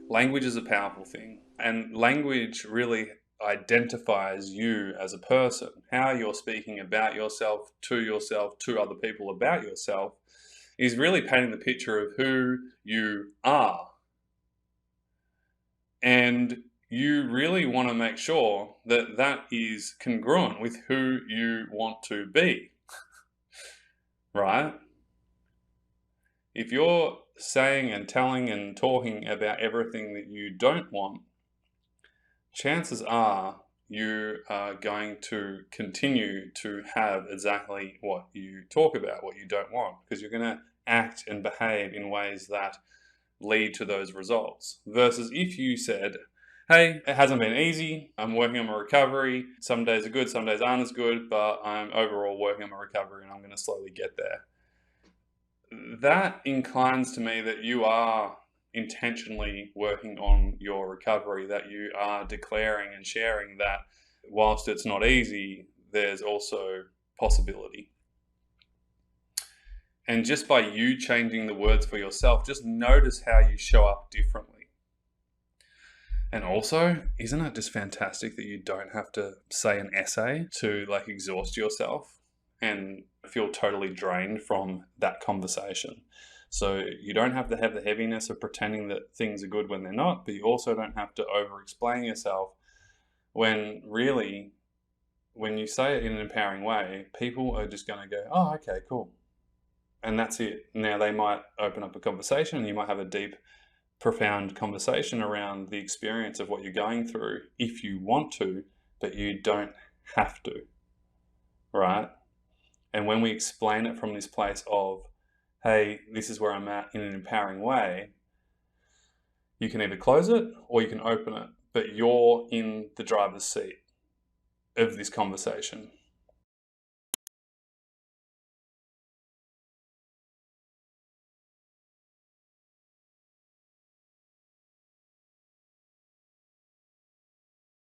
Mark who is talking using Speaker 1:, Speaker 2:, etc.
Speaker 1: Language is a powerful thing, and language really identifies you as a person. How you're speaking about yourself, to other people about yourself, is really painting the picture of who you are. And you really want to make sure that that is congruent with who you want to be, right? If you're saying and telling and talking about everything that you don't want, chances are you are going to continue to have exactly what you talk about, what you don't want, because you're going to act and behave in ways that lead to those results. Versus if you said, hey, it hasn't been easy, I'm working on my recovery, some days are good, some days aren't as good, but I'm overall working on my recovery and I'm going to slowly get there. That inclines to me that you are intentionally working on your recovery, that you are declaring and sharing that whilst it's not easy, there's also possibility. And just by you changing the words for yourself, just notice how you show up differently. And also, isn't it just fantastic that you don't have to say an essay to exhaust yourself and feel totally drained from that conversation? So you don't have to have the heaviness of pretending that things are good when they're not, but you also don't have to over-explain yourself when really, when you say it in an empowering way, people are just going to go, oh, okay, cool. And that's it. Now they might open up a conversation and you might have a deep, profound conversation around the experience of what you're going through if you want to, but you don't have to, right? And when we explain it from this place of, hey, this is where I'm at in an empowering way, you can either close it or you can open it, but you're in the driver's seat of this conversation.